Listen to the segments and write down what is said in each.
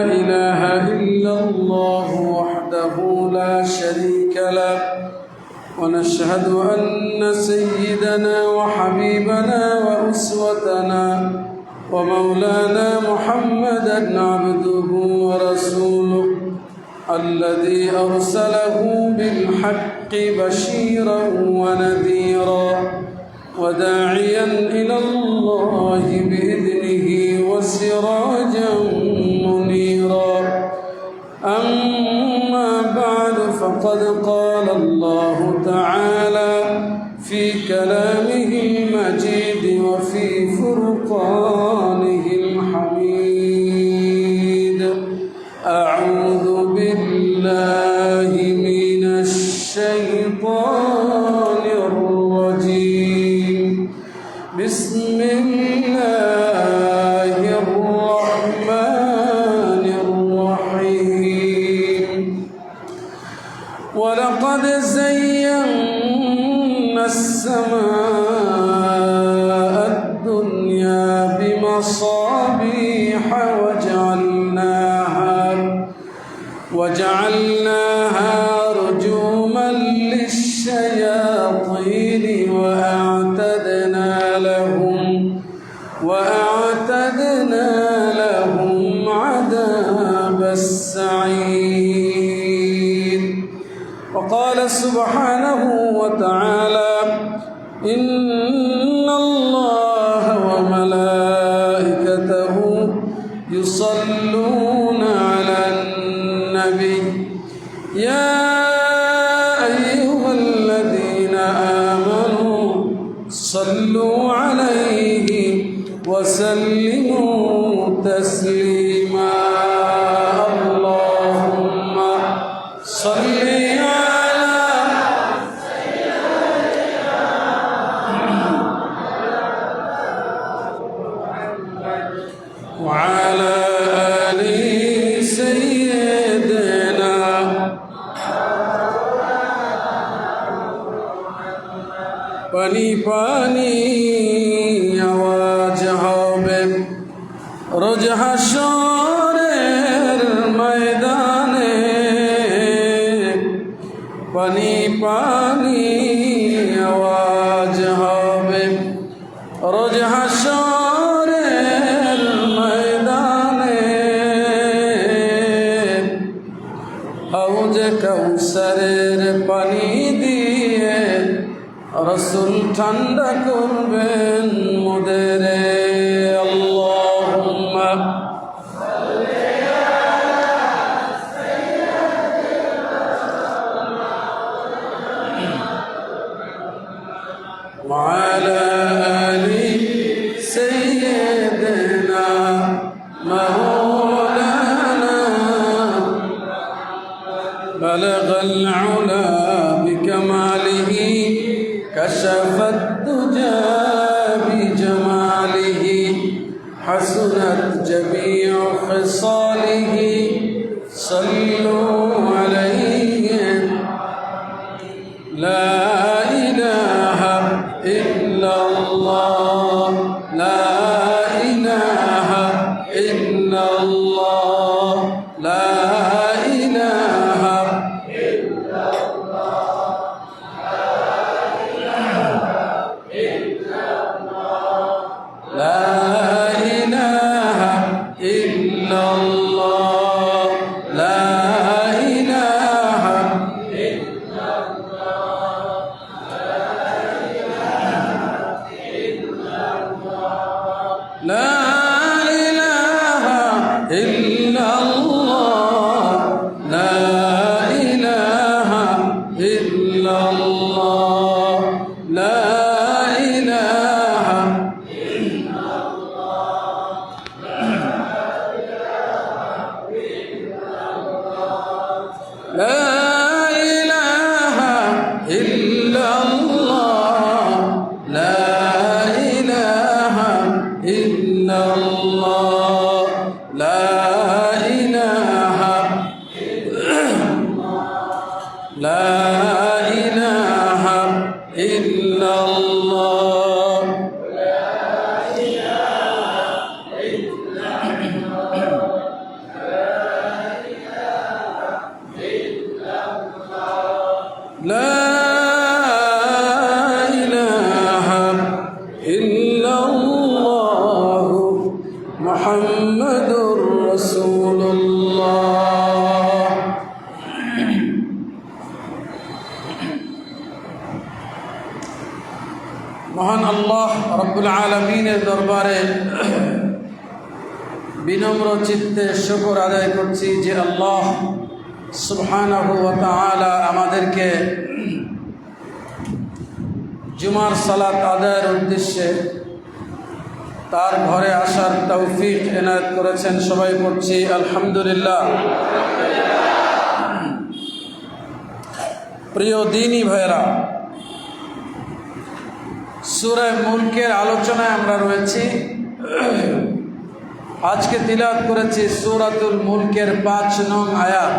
إله إلا الله وحده لا شريك له ونشهد أن سيدنا وحبيبنا وأسوتنا ومولانا محمدا عبده ورسوله الذي أرسله بالحق بشيرا ونذيرا وداعيا إلى الله بإذنه وسراجا منيرا أما بعد فقد قال الله تعالى في كلامه المجيد وفي فرقانه الحميد أعوذ بالله من الشيطان الرجيم بسم الله الرحمن الرحيم ولقد زينا السماء الدنيا بمصابيح وجعلناها رجوما للشياطين وأعتدنا لهم عذاب السعير وقال سبحانه وتعالى إن الله وملائكته يصلون على النبي يا أيها الذين آمنوا صلوا عليه وسلموا تسليما اللهم صل وعلى آل سيدنا পানি পানি আওয়াজ হবে রোজ হাসরের ময়দানে পানি পানি আওয়াজ হবে রোজ হাসরের ময়দানে হাউজে কাউসারের পানি দিয়ে রসুল ঠান্ডা করবেন মোদের আল্লাহুম্মা وعلى آل سيدنا مولانا بلغ العلا بكماله كشف الدجى بجماله حسنت جميع خصاله صلوا عليه لا إله إلا الله لا إله إلا الله لا إله إلا الله لا إله إلا الله لا إله إلا الله لا إله إلا الله لا إله إلا الله لا إله إلا الله لا إله إلا الله لا إله إلا الله لا إله لا إله إلا الله لا إله إلا الله রাসূলুল্লাহ। মহান আল্লাহ রব্বুল আলামিনের দরবারে বিনম্র চিত্তে শুকর আদায় করছি যে আল্লাহ সুবহানাহু ওয়া তাআলা আমাদেরকে জুমার সালাত আদায়ের উদ্দেশ্যে তার ঘরে আসার তৌফিক এনায়েত করেছেন। সবাই পড়ছি আলহামদুলিল্লাহ। প্রিয় দ্বীনী ভাইয়েরা, সূরা মুলকের আলোচনায় আমরা রয়েছি। আজকে তিলাওয়াত করেছি সূরাতুল মুলকের ৫ নং আয়াত।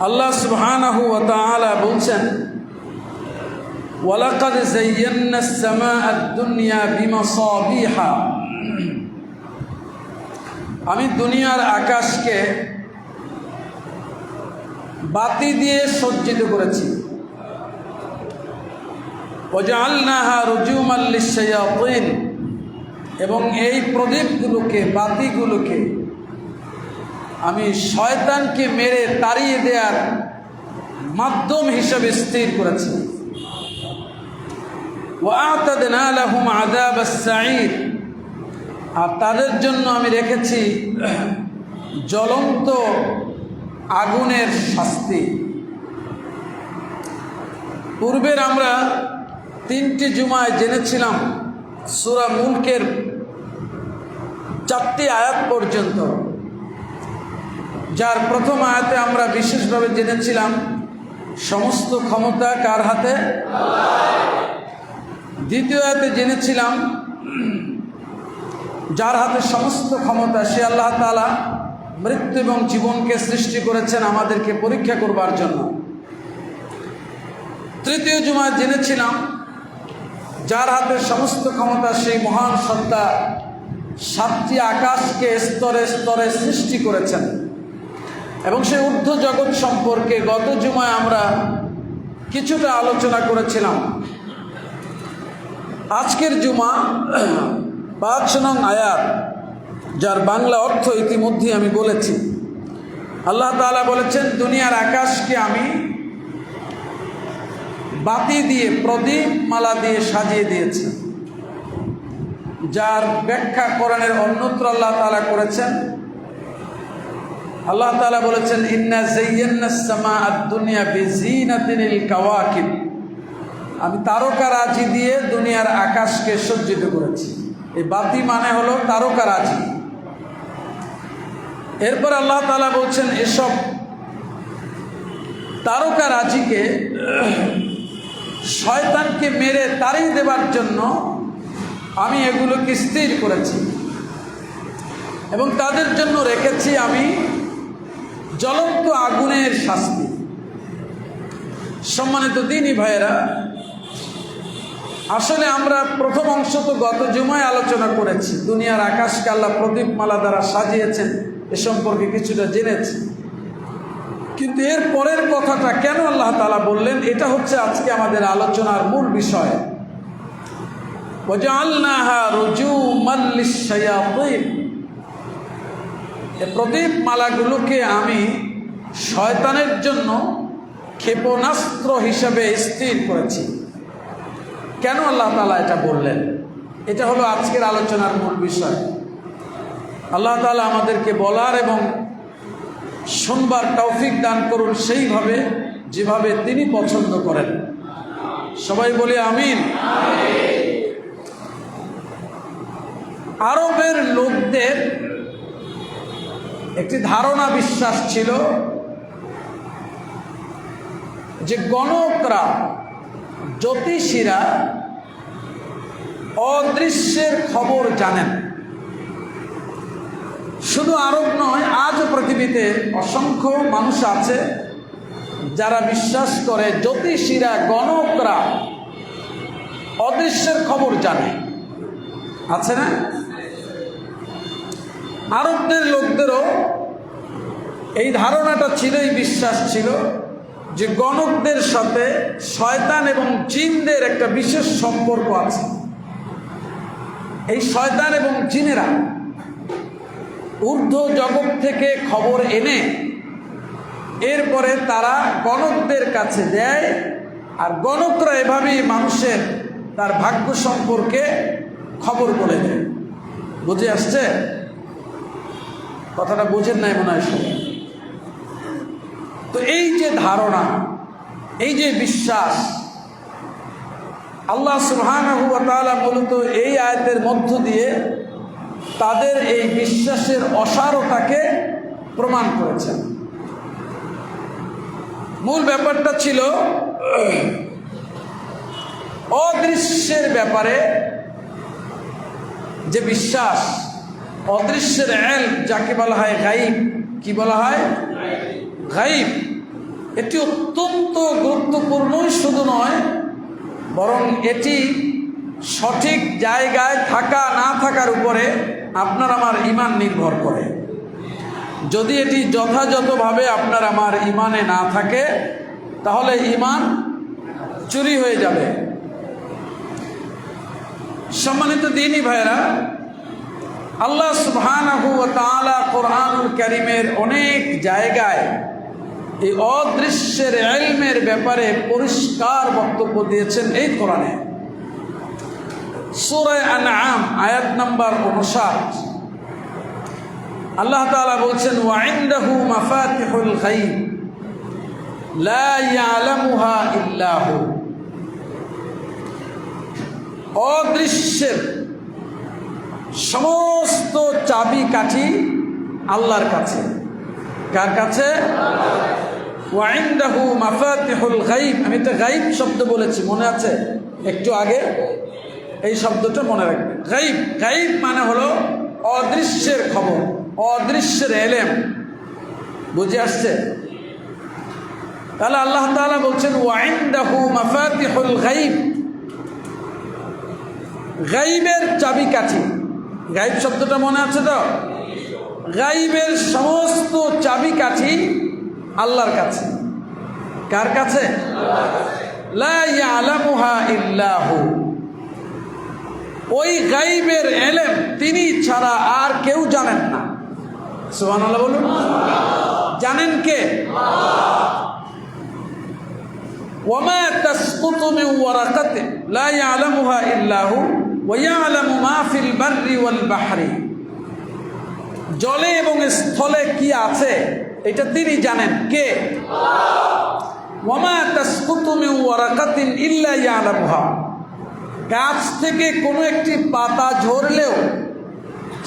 আল্লাহ সুবহানাহু ওয়া তাআলা বলছেন, ওয়ালাকাদ যায়্যানাস সামাআদ দুনিয়া বিমাসাবিহা। আমি দুনিয়ার আকাশকে বাতি দিয়ে সজ্জিত করেছি। ওয়াজআলনাহা রুজুমান লিশ-শায়াতিন, এবং এই প্রদীপগুলোকে, বাতিগুলোকে আমি শয়তানকে মেরে তাড়িয়ে দেওয়ার মাধ্যম হিসেবে স্থির করেছি। ওয়া'আতাদনা লাহুম আযাবাস সাঈর, আর তাদের জন্য আমি রেখেছি জ্বলন্ত আগুনের শাস্তি। পূর্বের আমরা 3টি জুমায় জেনেছিলাম সূরা মুলকের 4টি আয়াত পর্যন্ত, যার প্রথম আয়াতে আমরা বিশেষভাবে জেনেছিলাম সমস্ত ক্ষমতা কার হাতে? দ্বিতীয় আয়াতে জেনেছিলাম যার হাতে সমস্ত ক্ষমতা সে আল্লাহ তাআলা মৃত্যু এবং জীবনকে সৃষ্টি করেছেন আমাদেরকে পরীক্ষা করবার জন্য। তৃতীয় জুমায় জেনেছিলাম যার হাতে সমস্ত ক্ষমতা সেই মহান সত্তা 7টি আকাশকে স্তরে স্তরে সৃষ্টি করেছেন, এবং সেই ঊর্ধ্ব জগৎ সম্পর্কে গত জুমায় আমরা কিছুটা আলোচনা করেছিলাম। আজকের জুমা ৫ নং আয়াত, যার বাংলা অর্থ ইতিমধ্যে আমি বলেছি। আল্লাহ তাআলা বলেছেন, দুনিয়ার আকাশকে আমি বাতি দিয়ে, প্রদীপ মালা দিয়ে সাজিয়ে দিয়েছি। যার ব্যাখ্যা কোরআনের অন্যত্র আল্লাহ তাআলা করেছেন। আল্লাহ তাআলা বলেছেন, ইন্না যায়্যানাস সামাআদ দুনিয়া বিজিনাতিল কাওয়াকিব, আমি তারকারাজি দিয়ে দুনিয়ার আকাশকে সজ্জিত করেছি। এই বাতি মানে হলো তারকারাজি। এরপর আল্লাহ তাআলা বলছেন, এসব তারকারাজিকে শয়তানকে মেরে তাড়িয়ে দেবার জন্য আমি এগুলোকে স্থির করেছি, এবং তাদের জন্য রেখেছি আমি জ্বলন্ত আগুনের শাস্তি। সম্মানিত দ্বীনী ভাইয়েরা, আসলে আমরা প্রথম অংশ তো গত জুমায় আলোচনা করেছি। দুনিয়ার আকাশকে আল্লাহ প্রদীপমালা দ্বারা সাজিয়েছেন, এ সম্পর্কে কিছুটা জেনেছি। কিন্তু এর পরের কথাটা কেন আল্লাহ তাআলা বললেন, এটা হচ্ছে আজকে আমাদের আলোচনার মূল বিষয়। ওয়াজআলনাহা রুজুমান লিশ-শায়াতিন, এই প্রদীপমালাগুলোকে আমি শয়তানের জন্য ক্ষেপণাস্ত্র হিসেবে স্থির করেছি। কেন আল্লাহ তাআলা এটা বললেন? এটা হলো আজকের আলোচনার মূল বিষয়। আল্লাহ তাআলা আমাদেরকে বলার এবং শুনবার তৌফিক দান করুন সেইভাবে যেভাবে তিনি পছন্দ করেন। সবাই বলি আমিন। আরবের লোকদের একটি ধারণা, বিশ্বাস ছিল যে গণকরা, জ্যোতিষীরা অদৃশ্যের খবর জানেন। শুধু আরব নয়, আজও পৃথিবীতে অসংখ্য মানুষ আছে যারা বিশ্বাস করে জ্যোতিষীরা, গণকরা অদৃশ্যের খবর জানে। আছে না? আরবদের লোকদেরও এই ধারণাটা ছিল, এই বিশ্বাস ছিল যে গণকদের সাথে শয়তান এবং জিনদের একটা বিশেষ সম্পর্ক আছে। এই শয়তান এবং জিনেরা ঊর্ধ্ব জগৎ থেকে খবর এনে এরপরে তারা গণকদের কাছে দেয়, আর গণকরা এভাবেই মানুষের তার ভাগ্য সম্পর্কে খবর বলে দেয়। বুঝে আসছে? কথাটা বুঝেন নাই মনে হয় সবাই। তো এই যে ধারণা, এই যে বিশ্বাস, আল্লাহ সুবহানাহু ওয়া তাআলা মূলত এই আয়াতের মধ্য দিয়ে তাদের এই বিশ্বাসের অসারতাকে প্রমাণ করেছেন। মূল ব্যাপারটা ছিল অদৃশ্যের ব্যাপারে যে বিশ্বাস, অদৃশ্যের ইলম যাকে বলা হয় গায়ব। কি বলা হয়? গায়ব। এটি অত্যন্ত গুরুত্বপূর্ণই শুধু নয়, বরং এটি সঠিক জায়গায় থাকা না থাকার উপরে আপনার আমার ঈমান নির্ভর করে। যদি এটি যথাযথভাবে আপনার আমার ঈমানে না থাকে, তাহলে ঈমান চুরি হয়ে যাবে। সম্মানিত দ্বীনী ভাইরা, আল্লাহ সুবহানাহু ওয়া তাআলা কোরআনুল কারীমের অনেক জায়গায় এই অদৃশ্যের ইলমের ব্যাপারে পরিষ্কার বক্তব্য দিয়েছেন এই কোরআনে। সূরা আনআম আয়াত নাম্বার 59 আল্লাহ তাআলা বলছেন, ওয়া ইনদাহু মাফাতিহুল গায়ব লা ইয়ালামুহা ইল্লা হু। অদৃশ্যের সমস্ত চাবিকাঠি আল্লাহর কাছে। কার কাছে? ওয়া ইনদাহু মাফাতিহুল গায়ব। আমি একটা গায়ব শব্দ বলেছি, মনে আছে একটু আগে? এই শব্দটা মনে রাখবেন। গায়ব, গায়ব মানে হলো অদৃশ্যের খবর, অদৃশ্যের ইলম। বুঝে আসছে? তাহলে আল্লাহ তাআলা বলছেন ওয়া ইনদাহু মাফাতিহুল গায়ব, গায়বের চাবিকাঠি। গায়ব শব্দটা মনে আছে তো? গায়বের সমস্ত চাবিকাঠি আল্লাহর কাছে। কার কাছে? লা ইয়ালামুহা ইল্লা হু। ওই গায়বের ইলম তিনি ছাড়া আর কেউ জানেন না। সুবহানাল্লাহ বলুন। জানেন কে? ওয়ামা তাসকুতু মিন ওয়ারাকাতিন লা ইয়ালামুহা ইল্লা হু ওয়া ইয়ালামু মা ফিল বাররি ওয়াল বাহরি। জলে এবং স্থলে কি আছে এটা তিনি জানেন। কে? ওয়ামা তাসকুতু মিন ওয়ারাকাতিন ইল্লা ইয়ালামুহা। গাছ থেকে কোনো একটি পাতা ঝরলেও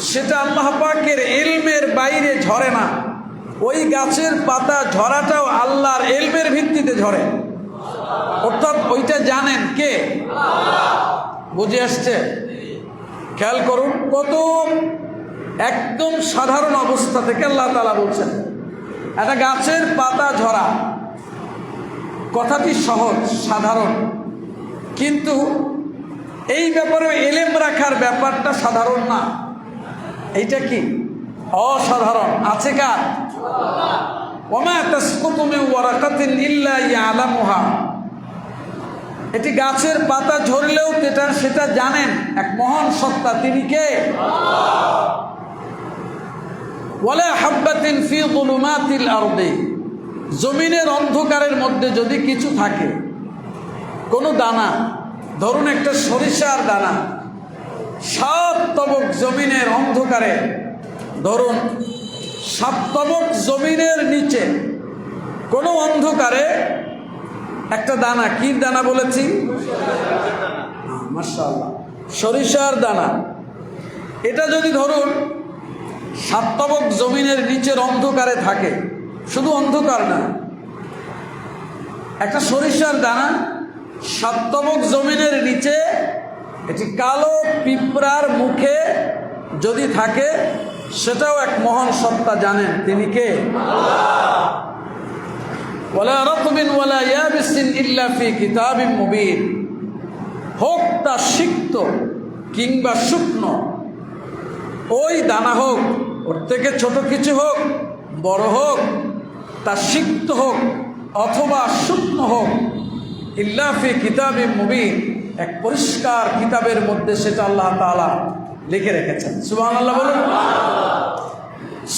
সেটা আল্লাহ পাকের ইলমের বাইরে ঝরে না। ওই গাছের পাতা ঝরাটাও আল্লাহর ইলমের ভিত্তিতে ঝরে, অর্থাৎ ওইটা জানেন কে? বুঝে আসছে? খেয়াল করুন, কত একদম সাধারণ অবস্থা থেকে আল্লাহ তাআলা বলছেন একটা গাছের পাতা ঝরা। কথাটি সহজ, সাধারণ, কিন্তু এই ব্যাপারে ইলম রাখার ব্যাপারটা সাধারণ না। এইটা কি? অসাধারণ। আছে কার? ওয়ামা তাসকুতু মিন ওয়ারাকাতিন ইল্লা ইয়ালামুহা। এটি গাছের পাতা ঝরলেও সেটা জানেন এক মহান সত্তা। তিনি কে? ওয়ালা হাব্বাতিন ফি যুলুমাতিল আরদি। জমিনের অন্ধকারের মধ্যে যদি কিছু থাকে, কোনো দানা, ধরুন একটা সরিষার দানা, 7 তবক জমিনের অন্ধকারে, ধরুন 7 তবক জমিনের নিচে কোনো অন্ধকারে একটা দানা। কি দানা বলেছি? মাশাআল্লাহ, সরিষার দানা। এটা যদি ধরুন 7 তবক জমিনের নিচের অন্ধকারে থাকে, শুধু অন্ধকার না, একটা সরিষার দানা 7 তবক জমিনের নিচে এটি কালো পিঁপড়ার মুখে যদি থাকে, সেটাও এক মহান সত্তা জানেন। তিনি কে? ওয়ালা রাতবিন ওয়ালা ইয়াবিসিন ইল্লা ফি কিতাবিম মুবিন। হোক তা সিক্ত কিংবা শুকনো, ওই দানা হোক, ওর থেকে ছোট কিছু হোক, বড় হোক, তা সিক্ত হোক অথবা শুকনো হোক, ইল্লা ফি কিতাবিম মুবিন, এক পরিষ্কার কিতাবের মধ্যে সেটা আল্লাহ তাআলা লিখে রেখেছেন। সুবহানাল্লাহ বলুন।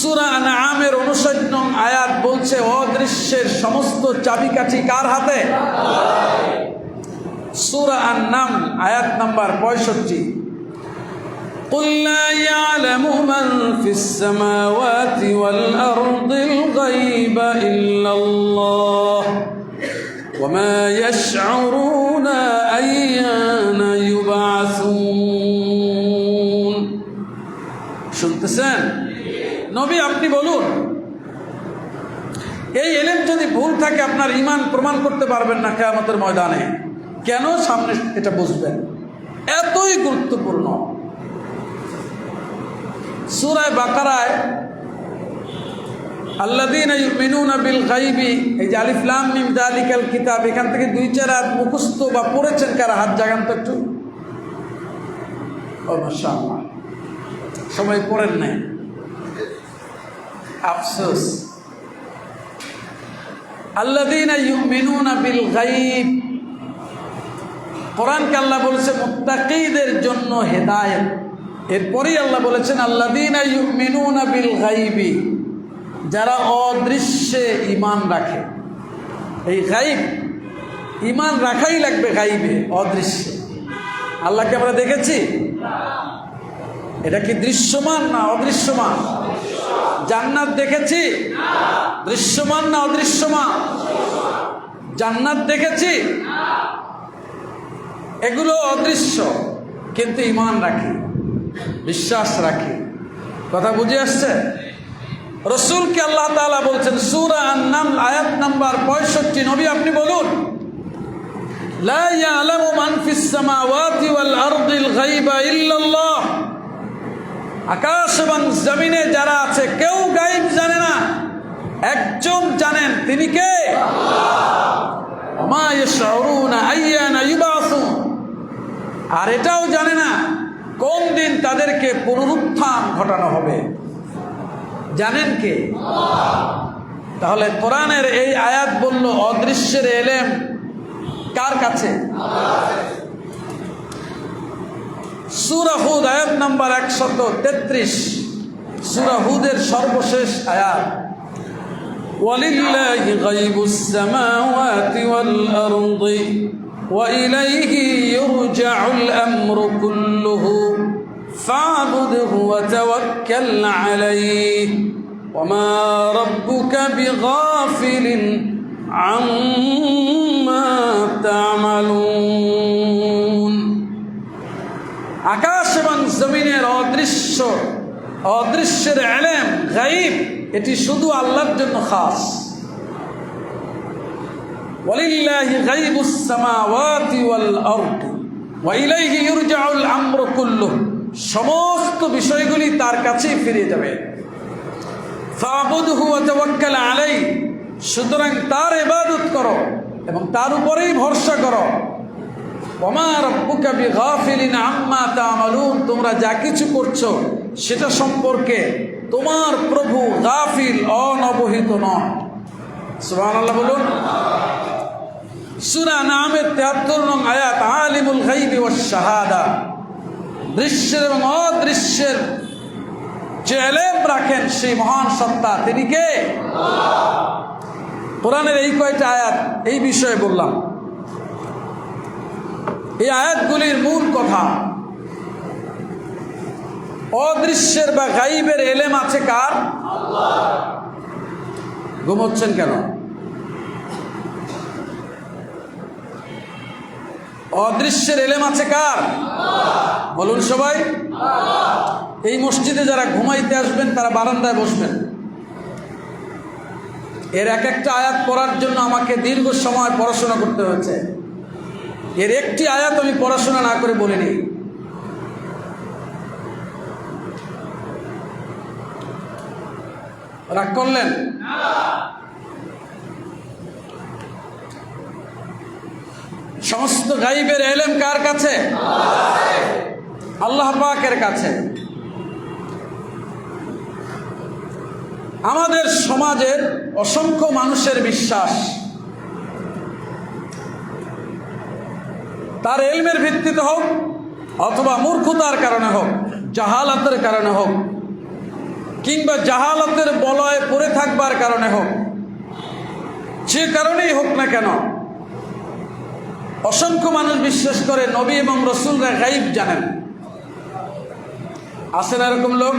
সূরা আনআমের 59 নং আয়াত বলছে অদৃশ্যের সমস্ত চাবিকাঠি কার হাতে? সূরা আন-নাম আয়াত নাম্বার 65। قل لا يعلم من في السماوات والأرض الغيب إلا الله وما يشعرون أيان يبعثون। শুনতেছেন? নবী আপনি বলুন, এই ইলম যদি ভুল থাকে আপনার ঈমান প্রমাণ করতে পারবেন না কিয়ামতের ময়দানে। কেন? সামনে এটা বুঝবেন, এতই গুরুত্বপূর্ণ। সূরা বাকারায় আল্লাযীনা ইউমিনুনা বিল গায়বি, এই যে আলিফ লাম মিম যালিকাল কিতাব, এখান থেকে 2-4 আয়াত মুখস্থ বা পড়েছেন কারা? হাত জাগান তো একটু। ও মাশাআল্লাহ, সবাই পড়েন নাই, আফসোস। আল্লাযীনা ইউমিনুনা বিল গায়ব, কোরআনকে আল্লাহ বলেছে মুত্তাকীদের জন্য হেদায়েত। এরপরেই আল্লাহ বলেছেন আল্লাযীনা ইউমিনুনা বিল গায়বি, যারা অদৃশ্যে ঈমান রাখে। এই গায়ব ঈমান রাখাই লাগবে, গায়বে অদৃশ্যে। আল্লাহকে আমরা দেখেছি? এটা কি দৃশ্যমান না অদৃশ্যমান? জান্নাত দেখেছি? দৃশ্যমান না অদৃশ্যমান? জান্নাত দেখেছি? এগুলো অদৃশ্য, কিন্তু ঈমান রাখি, বিশ্বাস রাখি। কথা বুঝে আসছে? রাসূলকে আল্লাহ তাআলা বলছেন সূরা আন-নামল আয়াত নাম্বার 65, নবী আপনি বলুন, লা ইয়ালামু মান ফিস সামাওয়াতি ওয়াল আরদিল গায়বা ইল্লাল্লাহ, আকাশ এবং জমিনে যারা আছে কেউ গায়ব জানে না, একজন জানেন, তিনি কে? আল্লাহ। মা ইয়াশউরুনা আইয়ানা ইউবাসুন, আর এটাও জানে না কোন দিন তাদেরকে পুনরুত্থান ঘটানো হবে। জানেন কে? আল্লাহ। তাহলে কোরআনের এই আয়াত বলল অদৃশ্যের ইলম কার কাছে? আল্লাহর। সূরা হুদ আয়াত নাম্বার 133, সূরা হুদের সর্বশেষ আয়াত, ওয়ালিল্লাহি গায়বুস সামাওয়াতি ওয়াল আরদি ওয়া ইলাইহি ইরজাউল আমরু কুল্লুহু ফা'বুদহু ওয়া তাওয়াক্কাল আলাইহি ওয়া মা রাব্বুকা বিগাফিলিন আম্মা তা'মালুন। আকাশ এবং জমিনের অদৃশ্যের ইলম গায়ব, এটি শুধু আল্লাহর জন্য খাস। ওয়ালিল্লাহি গায়বুস সামাওয়াতি ওয়াল আরদি ওয়া ইলাইহি ইরজাউল আমরু কুল্লুহু, সমস্ত বিষয়গুলি তার কাছেই ফিরে যাবে। ফা'বুদহু ওয়া তাওয়াক্কাল আলাইহি, সুতরাং তার ইবাদত করো এবং তার উপরেই ভরসা করো। ওয়া মা রাব্বুকা বিগাফিলিন আম্মা তা'মালুন, তোমরা যা কিছু করছো সেটা সম্পর্কে তোমার প্রভু গাফিল, অনবহিত নন। সুবহানাল্লাহ বলুন। সূরা আনআমের 73 নং আয়াত, আলিমুল গায়বি ওয়াশ শাহাদা, দৃশ্যের এবং অদৃশ্যের যে ইলম রাখেন সেই মহান সত্তা, তিনি কে? আল্লাহ। কোরআনের এই কয়টা আয়াত এই বিষয়ে বললাম। এই আয়াতগুলির মূল কথা, অদৃশ্যের বা গায়বের ইলম আছে কার? আল্লাহ। ঘুমোচ্ছেন কেন? অদৃশ্যের ইলম আছে কার? আল্লাহ। বলুন সবাই। আল্লাহ। এই মসজিদে যারা ঘুমাইতে আসবেন তারা বারান্দায় বসবেন। এর এক একটা আয়াত পড়ার জন্য আমাকে দীর্ঘ সময় পড়াশোনা করতে হয়েছে। এর একটি আয়াত আমি পড়াশোনা না করে বলিনি। রাগ করলেন? সমস্ত গায়বের ইলম কার কাছে? আল্লাহ পাকের কাছে। আমাদের সমাজের অসংখ্য মানুষের বিশ্বাস তার ইলমের ভিত্তিতে হোক অথবা মূর্খতার কারণে হোক, জাহালাতের কারণে হোক, কিংবা জাহালতের বলয়ে পড়ে থাকবার কারণে হোক, যে কারণেই হোক না কেন, অসংখ্য মানুষ বিশ্বাস করে নবী এবং রসুলরা গাইব জানেন। আছে না এরকম লোক?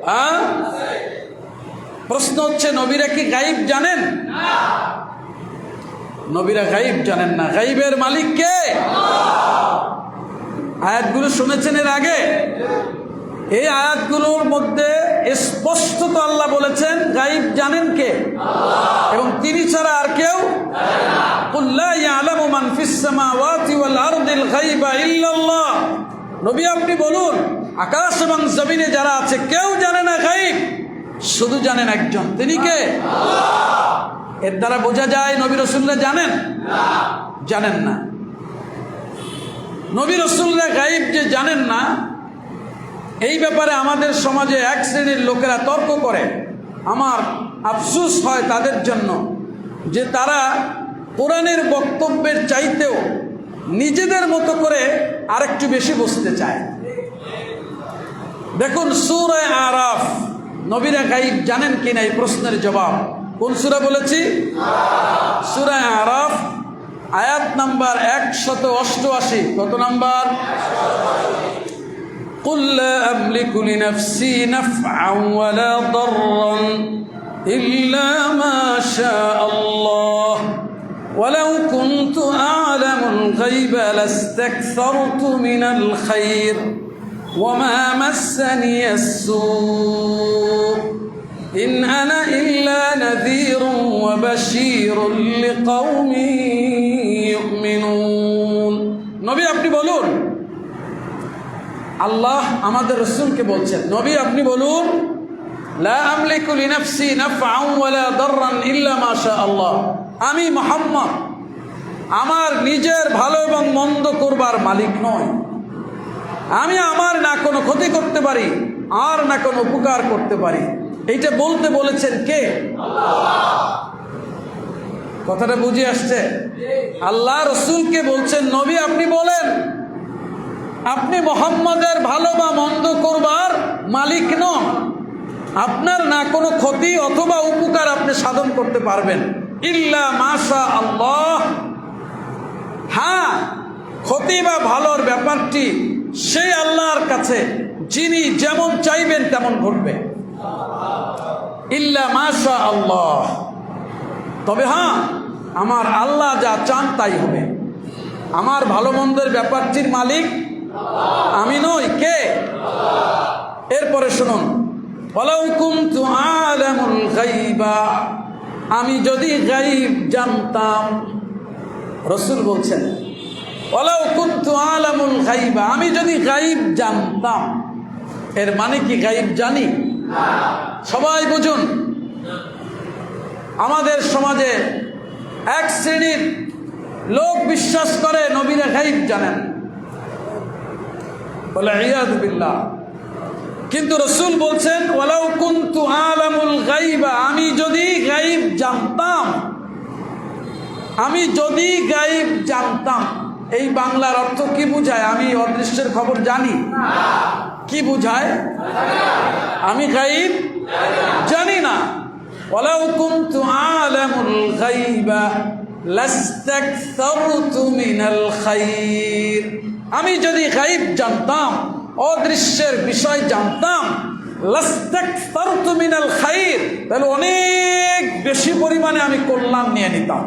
হ্যাঁ, প্রশ্ন হচ্ছে নবীরা কি গাইব জানেন? নবীরা গাইব জানেন না। গাইবের মালিক কে? আয়াতগুলো শুনেছেন এর আগে? এই আয়াতগুলোর মধ্যে স্পষ্টত আল্লাহ বলেছেন গাইব জানেন কে, এবং তিনি ছাড়া আর কেউ। কুল লা ইয়ালামু মান ফিস সামাওয়াতি ওয়াল আরদিল গায়বা ইল্লাল্লাহ। নবী আপনি বলুন, আকাশ এবং জমিনে যারা আছে কেউ জানে না গাইব, শুধু জানেন একজন, তিনি কে? এর দ্বারা বোঝা যায় নবী রাসূলরা জানেন? জানেন না। নবী রাসূলরা গাইব যে জানেন না, এই ব্যাপারে আমাদের সমাজে এক শ্রেণীর লোকেরা তর্ক করে। আমার আফসোস হয় তাদের জন্য যে তারা কোরআনের বক্তব্যের চাইতেও নিজেদের মতো করে আরেকটু বেশি বুঝতে চায়। দেখুন সূরা আরাফ, নবীরা গাইব জানেন কিনা এই প্রশ্নের জবাব কোন সূরা বলেছি? সূরা আরাফ, আয়াত নাম্বার 188। কত নাম্বার? قل لا أملك لنفسي نفعا ولا ضرا إلا ما شاء الله ولو كنت أعلم الغيب لاستكثرت من الخير وما مسني السوء إن أنا إلا نذير وبشير لقوم يؤمنون। নবী আপনি বলুন, আল্লাহ আমাদের রাসূলকে বলছেন, নবী আপনি বলুন, লা আমলিকু লিনাফসি নাফআন ওয়ালা দাররান ইল্লা মা শা আল্লাহ। আমি মুহাম্মদ আমার নিজের ভালো এবং মন্দ করবার মালিক নই। আমি আমার না কোনো ক্ষতি করতে পারি আর না কোনো উপকার করতে পারি। এইটা বলতে বলেছেন কে? আল্লাহ। কথাটা বুঝে আসছে? আল্লাহ রাসূলকে বলছেন, নবী আপনি বলেন, আপনি মুহাম্মদের ভালো বা মন্দ করবার মালিক নন। আপনার না কোনো ক্ষতি অথবা উপকার আপনি সাধন করতে পারবেন, ইল্লা মাশা আল্লাহ। হ্যাঁ, ক্ষতি বা ভালোর ব্যাপারটি সেই আল্লাহর কাছে, যিনি যেমন চাইবেন তেমন ঘটবে, ইল্লা মাশা আল্লাহ। তবে হ্যাঁ, আমার আল্লাহ যা চান তাই হবে। আমার ভালো মন্দের ব্যাপারটির মালিক আমি নই, কে? এরপরে শুনুন, ওয়ালাউ কুনতু আলামুল গায়বা, আমি যদি গায়ব জানতাম। রাসূল বলছেন ওয়ালাউ কুনতু আলামুল গায়বা, আমি যদি গায়ব জানতাম। এর মানে কি গায়ব জানি? সবাই বুঝুন, আমাদের সমাজে এক শ্রেণীর লোক বিশ্বাস করে নবীরা গায়ব জানেন, ওয়ালিয়াযু বিল্লাহ। কিন্তু রাসূল বলছেন ওয়ালাউ কুনতু আলামুল গায়বা, আমি যদি গায়ব জানতাম। আমি যদি গায়ব জানতাম, এই বাংলার অর্থ কি বুঝায়? আমি অদৃশ্যের খবর জানি। কি বুঝায়? আমি গায়ব জানি না। ওয়ালাউ কুনতু আলামুল গায়বা লাস্তাকসারতু মিনাল খায়র, আমি যদি গায়ব জানতাম, অদৃশ্যের বিষয় জানতাম, লাস্তাকসারতু মিনাল খায়র, তাহলে অনেক বেশি পরিমাণে আমি কল্যাণ নিয়ে নিতাম।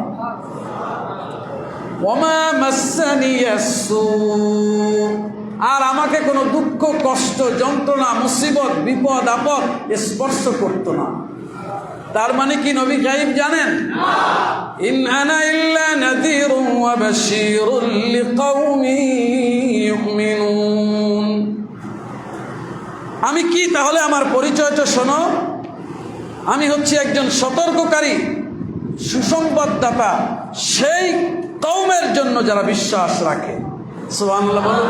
ওয়ামা মাসসানিয়াস সূ, আর আমাকে কোনো দুঃখ কষ্ট যন্ত্রণা মুসিবত বিপদ আপদ স্পর্শ করতো না। তার মানে কি নবী গায়ব জানেন? ইন আনা ইল্লা নাযীরুন ওয়া বাশীরুন লিকাওমি ইউমিনুন। আমি কি তাহলে? আমার পরিচয়টা শোনো, আমি হচ্ছি একজন সতর্ককারী, সুসংবাদদাতা সেই কওমের জন্য যারা বিশ্বাস রাখে। সুবহানাল্লাহ বলুন।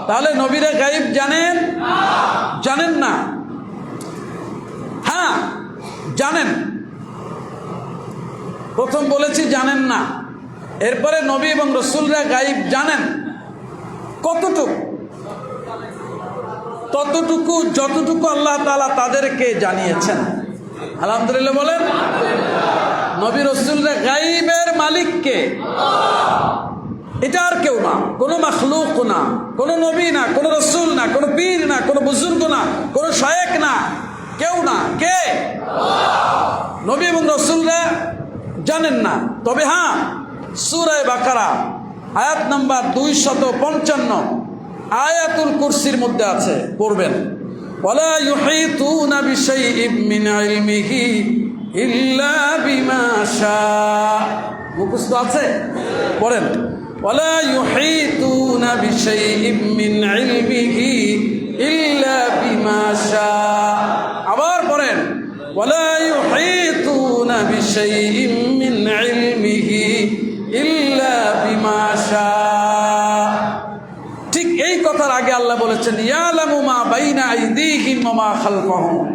তাহলে নবীরা গায়ব জানেন? জানেন না? হ্যাঁ জানেন। প্রথম বলেছি জানেন না, এরপরে নবী এবং রাসূলরা গায়ব জানেন। কতটুকু? ততটুকু যতটুকু আল্লাহ তাআলা তাদেরকে জানিয়েছেন। আলহামদুলিল্লাহ বলেন। নবী রাসূলরা গায়বের মালিককে, এটা আর কেউ না, কোনো মাখলুক না, কোনো নবী না, কোনো রাসূল না, কোনো পীর না, কোনো বুজুর্গ না, কোনো শায়েখ না, কেউ না। কে? নবী এবং রাসূলরা জানেন না। তবে হ্যাঁ, সূরা বাকারা আয়াত নাম্বার 255 আয়াতুল কুরসির মধ্যে আছে, পড়বেন। ওয়ালা ইউহিতুনা বিশাইইম মিন ইলমিহি ইল্লা বিমা শাআ। মুখস্থ আছে? পড়েন। ওয়ালা ইউহিতুনা বিশাইইম মিন ইলমিহি ইল্লা বিমা শাআ। আবার পড়েন। ওয়ালা ইউহিতুনা বিশাইইম মিন ইলমিহি ইল্লা বিমা শাআ। ঠিক এই কথার আগে আল্লাহ বলেছেন ইয়ালামু মা বাইনা আইদিহিম ওয়া মা খালফাহুম।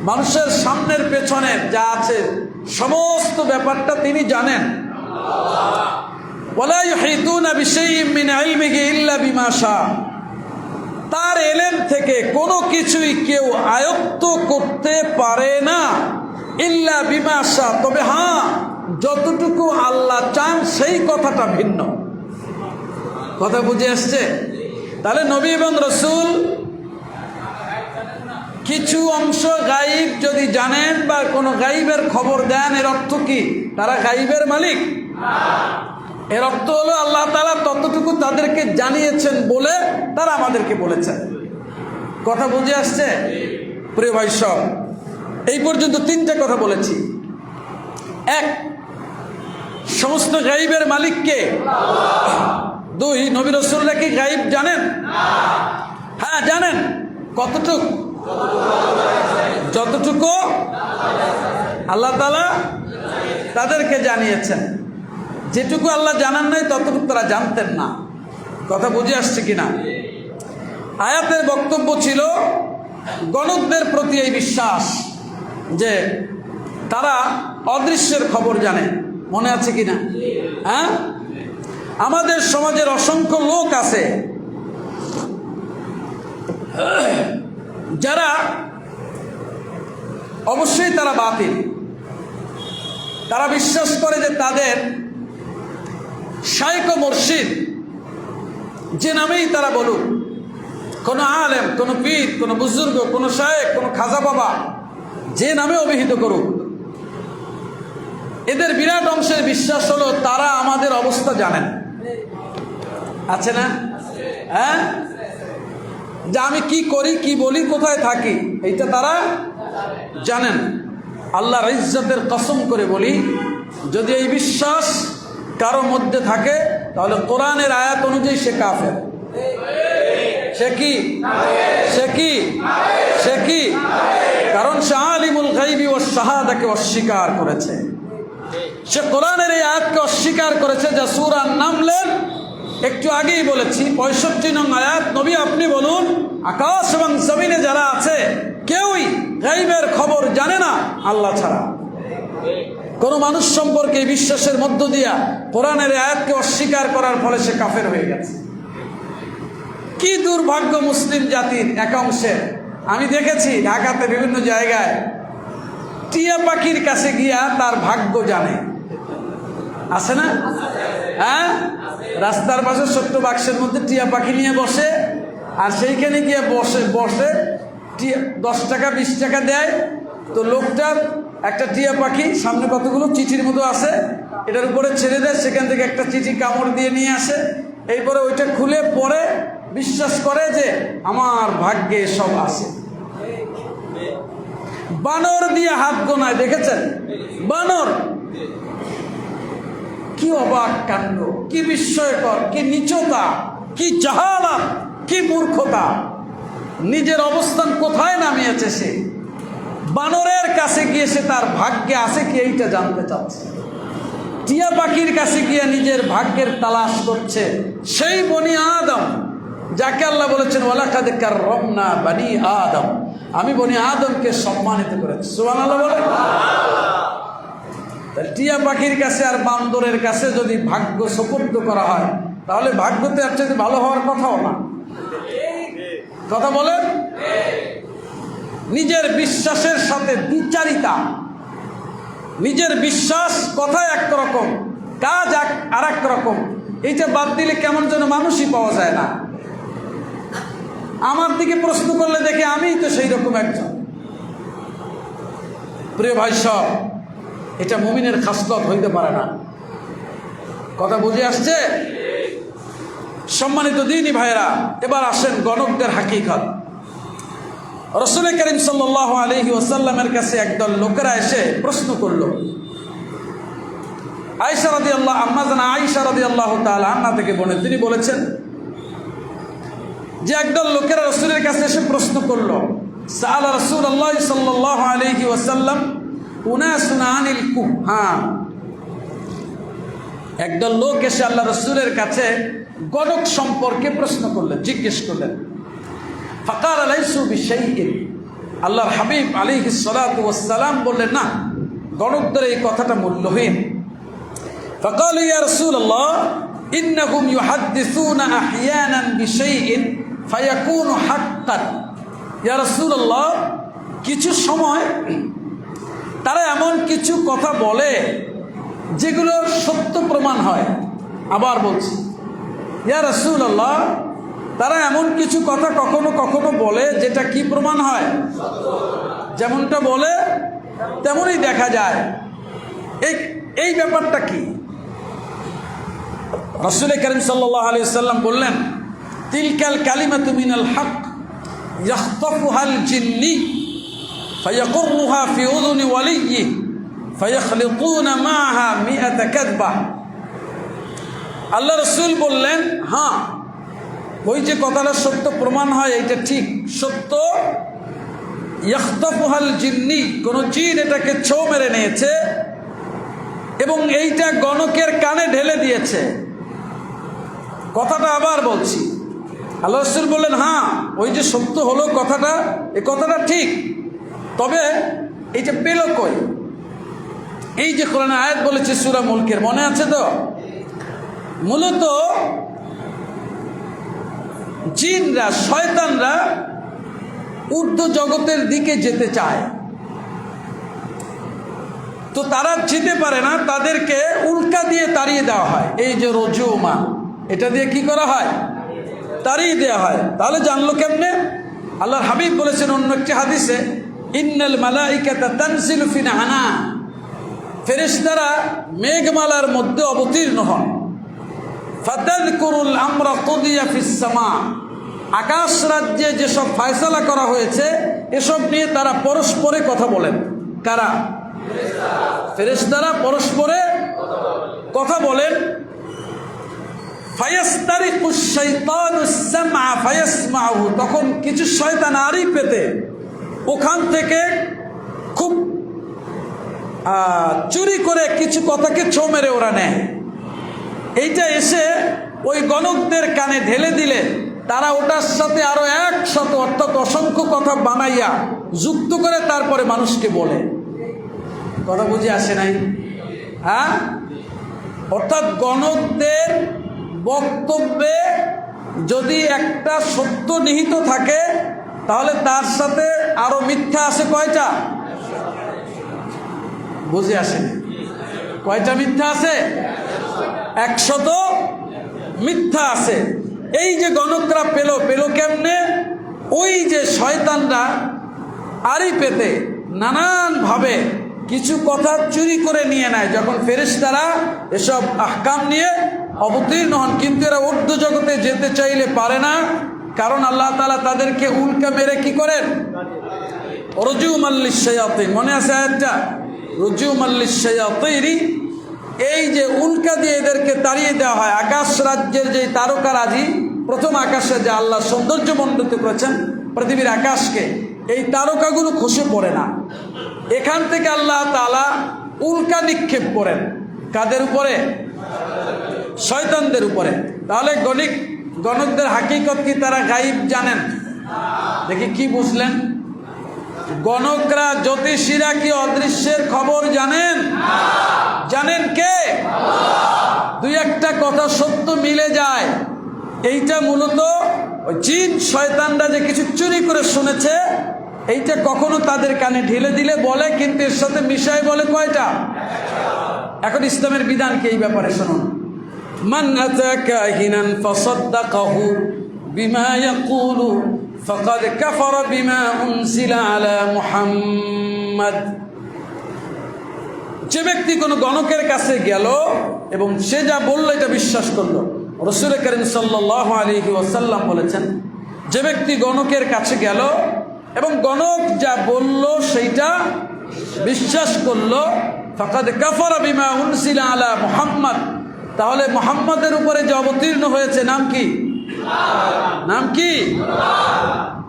মানুষের সামনের পেছনের যা আছে সমস্ত ব্যাপারটা তিনি জানেন। ওয়ালা ইউহিতুনা বিশাইইম মিন ইলমিহি ইল্লা বিমা শাআ। তার ইলম থেকে কোনো কিছুই কেউ আয়ত্ত করতে পারে না, ইল্লা বিমা শাআ, তবে হ্যাঁ যতটুকু আল্লাহ চান সেই কথাটা ভিন্ন। কথা বুঝে আসছে? তাহলে নবী এবং রাসূল কিছু অংশ গায়েব যদি জানেন বা কোনো গায়েবের খবর দেন, এর অর্থ কি তারা গায়েবের মালিক? এর অর্থ হলো আল্লাহ তাআলা ততটুকু তাদেরকে জানিয়েছেন বলে তারা আমাদেরকে বলেছেন। কথা বুঝে আসছে? প্রিয় ভাই সব, এই পর্যন্ত 3টে কথা বলেছি। 1, সমস্ত গায়েবের মালিক কে? 2, নবী রাসূলরা কি গায়েব জানেন? হ্যাঁ জানেন। কতটুকু? যতটুকু আল্লাহ তাআলা তাদেরকে জানিয়েছেন। যেটুকু আল্লাহ জানান নাই ততটুকু তারা জানতেন না। কথা বুঝে আসছে কিনা? আয়াতের বক্তব্য ছিল গণকদের প্রতি এই বিশ্বাস যে তারা অদৃশ্যের খবর জানে। মনে আছে কিনা? হ্যাঁ, আমাদের সমাজের অসংখ্য লোক আছে যারা অবশ্যই তারা বাতিল। তারা বিশ্বাস করে যে তাদের শাইখ ও মুর্শিদ, যে নামেই তারা বলুক, কোনো আলেম, কোনো পীর, কোনো বুজুর্গ, কোনো শায়েখ, কোনো খাজা বাবা, যে নামে অভিহিত করুক, এদের বিরাট অংশের বিশ্বাস হলো তারা আমাদের অবস্থা জানেন। আছে না? হ্যাঁ, যে আমি কি করি, কি বলি, কোথায় থাকি, এইটা তারা জানেন। আল্লাহর ইজ্জতের কসম করে বলি, যদি এই বিশ্বাস কারো মধ্যে থাকে তাহলে কোরআনের আয়াত অনুযায়ী সে কাফের। সে কি? সে কি? সে কি? কারণ সে আলিমুল গায়বি ওয়াস শাহাদাকে অস্বীকার করেছে। সে কোরআনের এই আয়াতকে অস্বীকার করেছে, যা সূরা নামলের একটু আগেই বলেছি 65 নং আয়াত। নবী আপনি বলুন, আকাশ এবং জমিনে যারা আছে কেউই গায়বের খবর জানে না আল্লাহ ছাড়া। কোন মানুষ সম্পর্কে বিশ্বাসের মধ্য দিয়া কোরআনের আয়াতকে অস্বীকার করার ফলে সে কাফের হয়ে গেছে। কি দুর্ভাগ্য মুসলিম জাতির একাংশের। আমি দেখেছি ঢাকাতে বিভিন্ন জায়গায় টিয়া পাখির কাছে গিয়া তার ভাগ্য জানে। আছে না? হ্যাঁ, রাস্তার পাশে ছোট্ট বাক্সের মধ্যে টিয়া পাখি নিয়ে বসে, আর সেইখানে গিয়ে বসে 10 টাকা 20 টাকা দেয়। তো লোকটা একটা টিয়া পাখি সামনে কতগুলো চিঠির মতো আছে, এটার উপরে ছেড়ে দেয়, সেখান থেকে একটা চিঠি কামড় দিয়ে নিয়ে আসে। এরপরে ওইটা খুলে পরে বিশ্বাস করে যে আমার ভাগ্যে সব আছে। বানর দিয়ে হাত গোনায়, দেখেছেন? বানর। কি অবাক কাণ্ড, কি বিস্ময়কর, কি নীচতা, কি জাহালাত, কি মূর্খতা। নিজের অবস্থান কোথায় নামিয়েছে সে। বানরের কাছে গিয়ে সে তার ভাগ্যে আছে কি এইটা জানতে চাচ্ছে। টিয়া পাখির কাছে গিয়ে নিজের ভাগ্যের তালাশ করছে সেই বনি আদম, যাকে আল্লাহ বলেছেন ওয়ালাকাদ কাররামনা বনি আদম, আমি বনি আদমকে সম্মানিত করেছি। সুবহানাল্লাহ বলে। টিয়া পাখির কাছে আর বান্দরের কাছে যদি ভাগ্য সুপুর্দ করা হয় তাহলে ভাগ্যতে আর চাইতে ভালো হওয়ার কথাও না। কথা বলেন। নিজের বিশ্বাসের সাথে দ্বিচারিতা, নিজের বিশ্বাস কথা একরকম, কাজ আর এক রকম, এইটা বাদ দিলে কেমন যেন মানুষই পাওয়া যায় না। আমার দিকে প্রশ্ন করলে দেখে আমিই তো সেই রকম একজন। প্রিয় ভাই সব, এটা মুমিনের খাসলত হইতে পারে না। কথা বুঝে আসছে? সম্মানিত দ্বীনি ভাইরা, এবার আসেন গণকদের হাকিকত। রাসূল করিম সাল্লাল্লাহু আলাইহি ওয়াসাল্লামের কাছে একদল লোকেরা এসে প্রশ্ন করলো। আয়েশা রাদিয়াল্লাহু আম্মা জানা আয়েশা রাদিয়াল্লাহু তাআলা আনহা থেকে বলেন, তিনি বলেছেন যে একদল লোকেরা রাসূলের কাছে এসে প্রশ্ন করলো, সাআলা রাসূলুল্লাহ সাল্লাল্লাহু আলাইহি ওয়াসাল্লাম উনাসুন আনিল কুহহান। একদল লোক এসে আল্লাহ রাসূলের কাছে গণক সম্পর্কে প্রশ্ন করলেন, জিজ্ঞেস করলেন। ফাকাল লাইসু বিশাইইন, আল্লাহর হাবিব আলাইহিস সালাতু ওয়াস সালাম বললেন, না, গণকদের এই কথাটা মূল্যহীন। ফাকাল ইয়া রাসূলুল্লাহ ইন্নাহুম ইউহাদ্দিসুনা আহইয়ানান বিশাইইন ফায়াকুনু হাক্কান। ইয়া রাসূলুল্লাহ, কিছু সময় তারা এমন কিছু কথা বলে যেগুলো সত্য প্রমাণ হয়। আবার বলছি, ইয়া রাসূলুল্লাহ, তারা এমন কিছু কথা কখনো কখনো বলে যেটা কি প্রমাণ হয়? যেমনটা বলে তেমনই দেখা যায়। এই ব্যাপারটা কি? রাসূল করিম সাল্লাল্লাহু আলাইহি ওয়াসাল্লাম বললেন, তিলকাল কালিমাতু মিনাল হক ইয়াখতাফুহাল জিন্নি ফায়াকুরুহা ফি উযুনি ওয়ালিয়্যি ফায়াখলিতুনা মাআহা মিআতা কাযবা। আল্লাহ রাসূল বললেন, হ্যাঁ, ওই যে কথাটা সত্য প্রমাণ হয়, এটা ঠিক সত্য। ইয়াখতাফুহাল জিন্নি, কোন জিন এটাকে ছো মেরে নিয়েছে এবং এইটা গণকের কানে ঢেলে দিয়েছে। কথাটা আবার বলছি, আল্লাহ রাসূল বললেন, হ্যাঁ, ওই যে সত্য হলো কথাটা, এই কথাটা ঠিক, তবে এইটা পেল কই? এই যে কোরআনে আয়াত বলেছে সূরা মুলকের, মনে আছে তো? মূলত জিনরা, শয়তানরা ঊর্ধ্ব জগতের দিকে যেতে চায়, তো তারা যেতে পারে না, তাদেরকে উল্কা দিয়ে তাড়িয়ে দেওয়া হয়। এই যে রজুমা, এটা দিয়ে কি করা হয়? তাড়িয়ে দেওয়া হয়। তাহলে জানলো কেমনে? আল্লাহর হাবিব বলেছেন অন্য একটি হাদিসে, ইন্নাল মালাইকাতা তানজিলু ফি নাহানা, ফেরেশতারা মেঘমালার মধ্যে অবতীর্ণ হন। ফাতাযকুরুল আমরা কুদিয়া ফিস সামা, আকাশ রাজ্যে যেসব ফয়সালা করা হয়েছে এসব নিয়ে তারা পরস্পরে কথা বলেন। কারা? ফেরেশতারা পরস্পরে কথা বলেন। ফায়াস্তারিকুশ শাইতানুস সামআ ফায়াসমাউহু, তখন কিছু শয়তান আড়ি পেতে ওখান থেকে খুব চুরি করে কিছু কথাকে ছো মেরে ওরা নেয়। এইটা এসে ওই গণকদের কানে ঢেলে দিলে তারা ওটার সাথে আরো 100 অর্থাৎ অসংখ্য কথা বানাইয়া যুক্ত করে তারপরে মানুষকে বলে। কথা বুঝে আসে নাই? হ্যাঁ, অর্থাৎ গণকদের বক্তব্যে যদি একটা সত্য নিহিত থাকে তাহলে তার সাথে আরো মিথ্যা আছে কয়টা? বুঝে আসেনি? কয়টা মিথ্যা আছে? 100 মিথ্যা আছে। এই যে গণকরা পেল কেমনে? ওই যে শয়তানরা আড়ি পেতে নানান ভাবে কিছু কথা চুরি করে নিয়ে নেয় যখন ফেরেশতারা এসব আহকাম নিয়ে অবতীর্ণ হন, কিন্তু এরা ঊর্ধ্ব জগতে যেতে চাইলে পারে না, কারণ আল্লাহ তাআলা তাদেরকে উল্কা মেরে কি করেন? রজুমান লিশ-শায়াতিন, মনে আছে আয়াতটা? রজুমান লিশ-শায়াতিন, এই যে উল্কা দিয়ে এদেরকে তাড়িয়ে দেওয়া হয়। আকাশ রাজ্যের যে তারকারাজি, প্রথম আকাশে যে আল্লাহ সৌন্দর্য মণ্ডিত করেছেন পৃথিবীর আকাশকে, এই তারকাগুলো খসে পড়ে না। এখান থেকে আল্লাহ তাআলা উল্কা নিক্ষেপ করেন কাদের উপরে? শয়তানদের উপরে। তাহলে গণকদের হাকিকত কি? তারা গায়েব জানেন? দেখি কি বুঝলেন? গণকরা, জ্যোতিষীরা কি অদৃশ্যের খবর জানেন? জানেন কে? দুই একটা কথা সত্য মিলে যায়। এইটা মূলত ওই জিন শয়তানরা যে কিছু চুরি করে শুনেছে, এইটা কখনো তাদের কানে ঢেলে দিলে বলে, কিন্তু এর সাথে মিশাই বলে কয়টা? এখন ইসলামের বিধান কি এই ব্যাপারে শুনুন। মান আতা কাহিনান ফাসাদ্দাকাহু বিমা ইয়াকুলু ফাকাদ কাফারা বিমা উনজিলা আলা মুহাম্মাদ। যে ব্যক্তি কোনো গণকের কাছে গেল এবং সে যা বলল এটা বিশ্বাস করলো, রাসূল করিম সাল্লাল্লাহু আলাইহি ওয়াসাল্লাম বলেছেন, যে ব্যক্তি গণকের কাছে গেল এবং গণক যা বলল সেইটা বিশ্বাস করলো, ফাকাদ কাফারা বিমা উনজিলা আলা মুহাম্মাদ, তাহলে মুহাম্মাদের উপরে যে অবতীর্ণ হয়েছে নাম কি? নাম কি?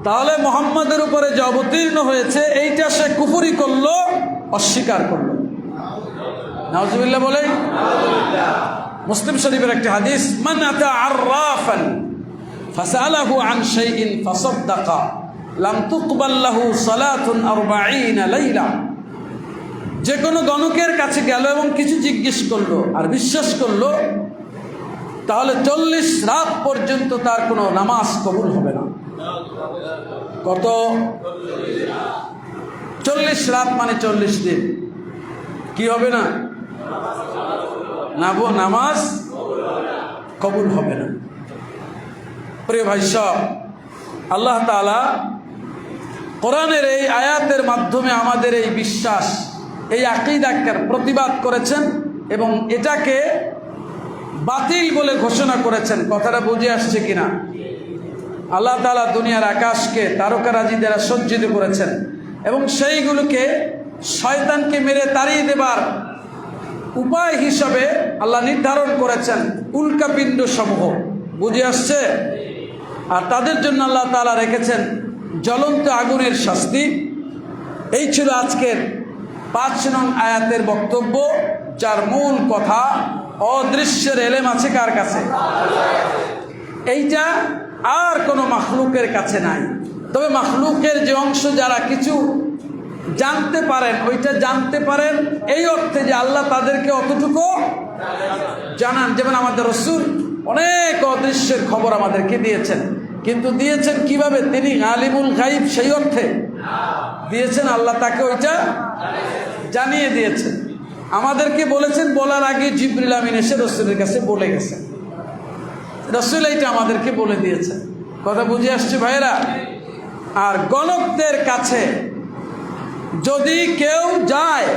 তাহলে মুহাম্মাদের উপরে যে অবতীর্ণ হয়েছে এইটা সে কুফরি করলো, অস্বীকার করলো। নাউজুবিল্লাহ বলেন। মুসলিম শরীফের একটি হাদিস, মান আতা আররাফান ফাসালাহু আন শাইইন ফাসাদ্দাকা লাম তুকবাল লাহু সালাতুন 40 লাইলা। যে কোনো গণকের কাছে গেল এবং কিছু জিজ্ঞেস করলো আর বিশ্বাস করলো, তাহলে 40 রাত পর্যন্ত তার কোনো নামাজ কবুল হবে না। কত? 40 রাত মানে 40 দিন। কি হবে না? নামাজ কবুল হবে না। প্রিয় ভাই সব, আল্লাহ তাআলা কোরআনের এই আয়াতের মাধ্যমে আমাদের এই বিশ্বাস, এই আকীদাকে প্রতিবাদ করেছেন এবং এটাকে বাতিল বলে ঘোষণা করেছেন। কথাটা বুঝে আসছে কিনা? আল্লাহ তাআলা দুনিয়ার আকাশকে তারকারাজি দ্বারা সজ্জিত করেছেন এবং সেইগুলোকে শয়তানকে মেরে তাড়িয়ে দেবার উপায় হিসাবে আল্লাহ নির্ধারণ করেছেন উল্কাপিণ্ড সমূহ। বুঝে আসছে? আর তাদের জন্য আল্লাহ তাআলা রেখেছেন জ্বলন্ত আগুনের শাস্তি। এই ছিল আজকের 5 নং আয়াতের বক্তব্য, যার মূল কথা অদৃশ্যের এলেম আছে কার কাছে? এইটা আর কোনো মাখলুকের কাছে নাই। তবে মাখলুকের যে অংশ যারা কিছু জানতে পারেন, ওইটা জানতে পারেন এই অর্থে যে আল্লাহ তাদেরকে অতটুকু জানান। যেমন আমাদের রাসূল অনেক অদৃশ্যের খবর আমাদেরকে দিয়েছেন, কিন্তু দিয়েছেন কিভাবে? তিনি আলিমুল গাইব সেই অর্থে দিয়েছেন, আল্লাহ তাকে ওইটা জানিয়ে দিয়েছেন। আমাদেরকে বলেছেন, বলার আগে জিবরিল আমিন এসে রাসূলের কাছে বলে গেছেন। রাসূল এইটা আমাদেরকে বলে দিয়েছেন। কথা বুঝে আসছে ভাইরা? আর গণকদের কাছে যদি কেউ যায়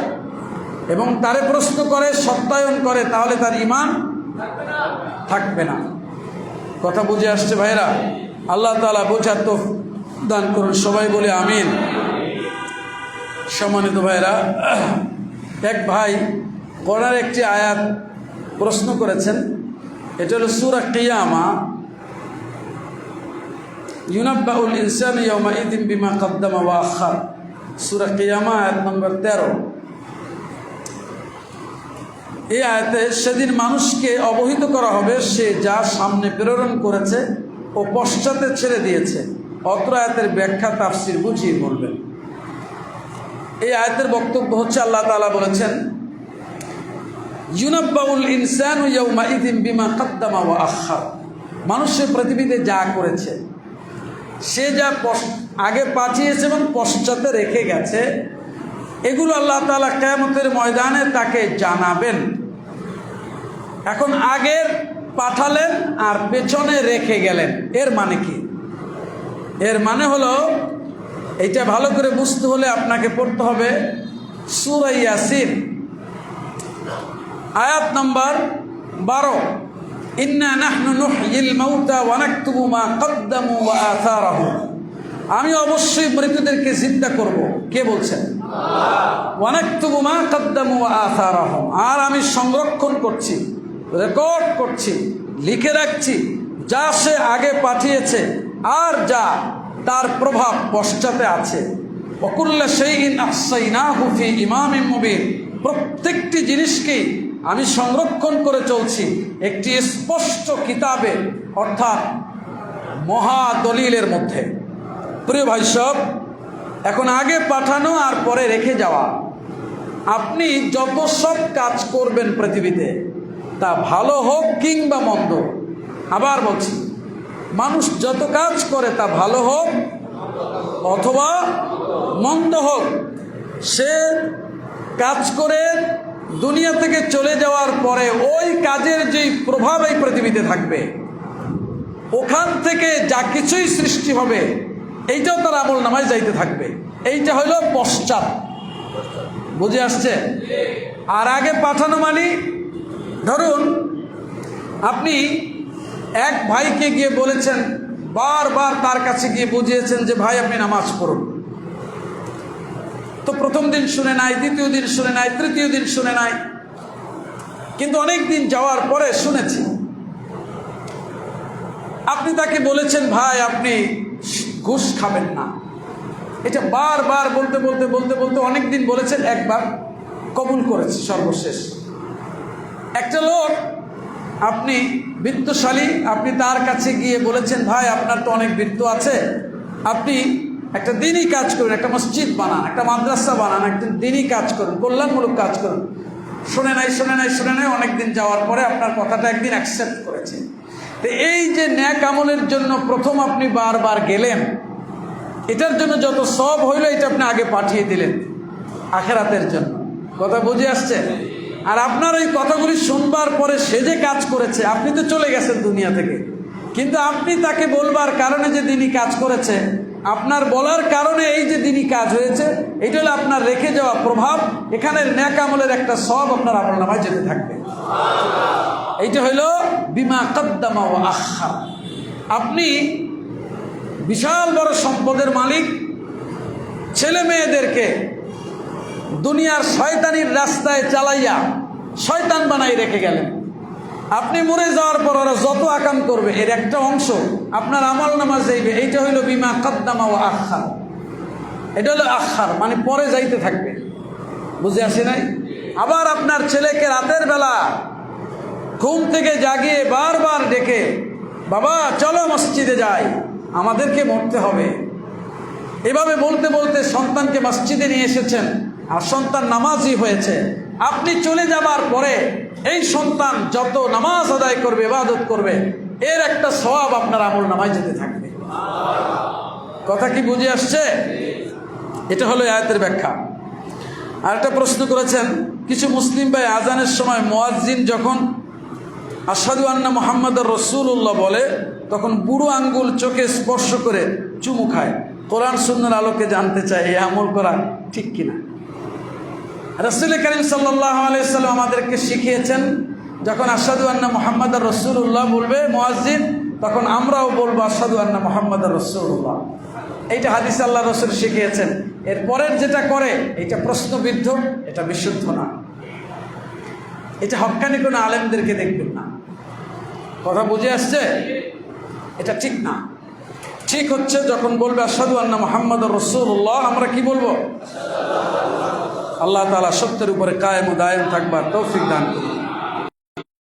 এবং তারে প্রশ্ন করে, সত্যায়ন করে, তাহলে তার ঈমান থাকবে না। কথা বুঝে আসছে ভাইরা? আল্লাহ তাআলা বোঝার তৌফিক দান করুন, সবাই বলে আমিন। সম্মানিত ভাইরা, এক ভাই কোরআনের একটি আয়াত প্রশ্ন করেছেন। এটা হলো সূরা কিয়ামা, ইউনাব্বাউল ইনসানু ইয়াওমাইযিন বিমা কদ্দামা ওয়া আখার। সূরা কিয়ামা আয়াত নম্বর 13। এই আয়াতে সেদিন মানুষকে অবহিত করা হবে সে যা সামনে প্রেরণ করেছে ও পশ্চাতে ছেড়ে দিয়েছে। অত্র আয়াতের ব্যাখ্যা তাফসীর বুঝিয়ে বলবেন। এই আয়াতের বক্তব্য হচ্ছে, আল্লাহ তাআলা বলেছেন, ইউনাব্বাউল ইনসানু ইয়াওমাইযিন বিমা কদ্দামা ওয়া আখার। মানুষের পৃথিবীতে যা করেছে, সে যা আগে পাঠিয়েছে এবং পশ্চাতে রেখে গেছে, এগুলো আল্লাহ তাআলা কিয়ামতের ময়দানে তাকে জানাবেন। এখন আগে পাঠালেন আর পেছনে রেখে গেলেন, এর মানে কি? এর মানে হলো, এইটা ভালো করে বুঝতে হলে আপনাকে পড়তে হবে সূরা ইয়াসিন আয়াত নম্বর 12। ইন্না নাহনু নুহয়িল মাউতা ওয়া নাকতুবু মা কদ্দামু ওয়া আথারাহুম। আমি অবশ্যই মৃতদেরকে জিন্দা করব। কে বলছেন? আল্লাহ। ওয়া নাকতুবু মা কদ্দামু ওয়া আথারাহুম। আর আমি সংরক্ষণ করছি, রেকর্ড করছি, লিখে রাখছি যা সে আগে পাঠিয়েছে আর যা তার প্রভাব পশ্চাতে আছে। ওয়া কুল্লা শাইইন আহসাইনাহু ফি ইমামিন মুবিন। প্রত্যেকটি জিনিসকেই আমি সংরক্ষণ করে চলছি একটি স্পষ্ট কিতাবে, অর্থাৎ মহা দলিলের মধ্যে। প্রিয় ভাই সব, এখন আগে পাঠানো আর পরে রেখে যাওয়া, আপনি যত সব কাজ করবেন পৃথিবীতে, তা ভালো হোক কিংবা মন্দ, আবার বলছি, মানুষ যত কাজ করে তা ভালো হোক অথবা মন্দ হোক, সে কাজ করে দুনিয়া থেকে চলে যাওয়ার পরে ওই কাজের যেই প্রভাব এই পৃথিবীতে থাকবে, ওখান থেকে যা কিছুই সৃষ্টি হবে এইটাও তার আমল নামায় যাইতে থাকবে। এইটা হইল পশ্চাৎ। বুঝে আসছে? আর আগে পাঠানো মানে, ধরুন আপনি এক ভাইকে গিয়ে বলেছেন, বারবার তার কাছে গিয়ে বুঝিয়েছেন যে ভাই আপনি নামাজ পড়ুন, তো প্রথম দিন শুনে নাই, দ্বিতীয় দিন শুনে নাই, তৃতীয় দিন শুনে নাই, কিন্তু অনেক দিন যাওয়ার পরে শুনেছি। আপনি তাকে বলেছেন ভাই আপনি ঘুষ খাবেন না, এটা বারবার বলতে বলতে বলতে বলতে অনেক দিন বলেছেন, একবার কবুল করেছে সর্বশেষ। একটা লোক, আপনি বিত্তশালী, আপনি তার কাছে গিয়ে বলেছেন ভাই আপনার তো অনেক বিত্ত আছে, আপনি একটা দিনই কাজ করুন, একটা মসজিদ বানান, একটা মাদ্রাসা বানান, একদিন দিনই কাজ করুন, কল্যাণমূলক কাজ করুন। শুনে নাই শুনে নাই শুনে নাই, অনেকদিন যাওয়ার পরে আপনার কথাটা একদিন অ্যাকসেপ্ট করেছে। তো এই যে ন্যাক আমলের জন্য প্রথম আপনি বারবার গেলেন, এটার জন্য যত সব হইল এটা আপনি আগে পাঠিয়ে দিলেন আখেরাতের জন্য। কথা বুঝে আসছে? আর আপনার ওই কথাগুলি শুনবার পরে সে যে কাজ করেছে, আপনি তো চলে গেছেন দুনিয়া থেকে, কিন্তু আপনি তাকে বলবার কারণে যে দিনই কাজ করেছে, আপনার বলার কারণে এই যে দিনই কাজ হয়েছে, এটা হলো আপনার রেখে যাওয়া প্রভাব। এখানের ন্যাক আমলের একটা সব আপনার আমল নামায় যেতে থাকবে। এইটা হইল বিমা কদ্দামা ওয়া আখার। আপনি বিশাল বড় সম্পদের মালিক, ছেলে মেয়েদেরকে দুনিয়ার শয়তানির রাস্তায় চালাইয়া শয়তান বানাই রেখে গেলেন। আপনি মরে যাওয়ার পর ওরা যত আকাম করবে এর একটা অংশ আপনার আমল নামাজ যাইবে। এইটা হইল বিমা কদ্দামা ওয়া আখার। এটা হলো আখার, মানে পরে যাইতে থাকবে। বুঝে আসে নাই? আবার আপনার ছেলেকে রাতের বেলা ঘুম থেকে জাগিয়ে বারবার ডেকে, বাবা চলো মসজিদে যাই, আমাদেরকে মরতে হবে, এভাবে বলতে বলতে সন্তানকে মসজিদে নিয়ে এসেছেন, আর সন্তান নামাজি হয়েছে। আপনি চলে যাবার পরে এই সন্তান যত নামাজ আদায় করবে, ইবাদত করবে, এর একটা সওয়াব আপনার আমল নামায় যেতে থাকবে। কথা কি বুঝে আসছে? এটা হলো আয়াতের ব্যাখ্যা। আর একটা প্রশ্ন করেছেন কিছু মুসলিম ভাই, আজানের সময় মুয়াজ্জিন যখন আশহাদু আন্না মুহাম্মাদুর রাসূলুল্লাহ বলে, তখন বুড়ো আঙ্গুল চোখে স্পর্শ করে চুমু খায়। কোরআন সুন্নাহর আলোকে জানতে চাই এই আমল করা ঠিক কিনা। রাসূল করিম সাল্লাল্লাহু আলাইহি ওয়াসাল্লাম আমাদেরকে শিখিয়েছেন, যখন আশহাদু আন্না মুহাম্মাদুর রাসূলুল্লাহ বলবে মুয়াজ্জিন, তখন আমরাও বলবো আশহাদু আন্না মুহাম্মাদুর রাসূলুল্লাহ। এইটা হাদিসে আল্লাহ রাসূল শিখিয়েছেন। এর পরের যেটা করে এটা প্রশ্নবিদ্ধ, এটা বিশুদ্ধ না, এটা হক্কানি কোনো আলেমদেরকে দেখবেন না। কথা বুঝে আসছে? এটা ঠিক না। ঠিক হচ্ছে যখন বলবে আশহাদু আন্না মুহাম্মাদুর রাসূলুল্লাহ, আমরা কি বলবো? আল্লাহ তাআলা সত্যের উপরে কায়েম ও দায়েম থাকবার তৌফিক দান করুন।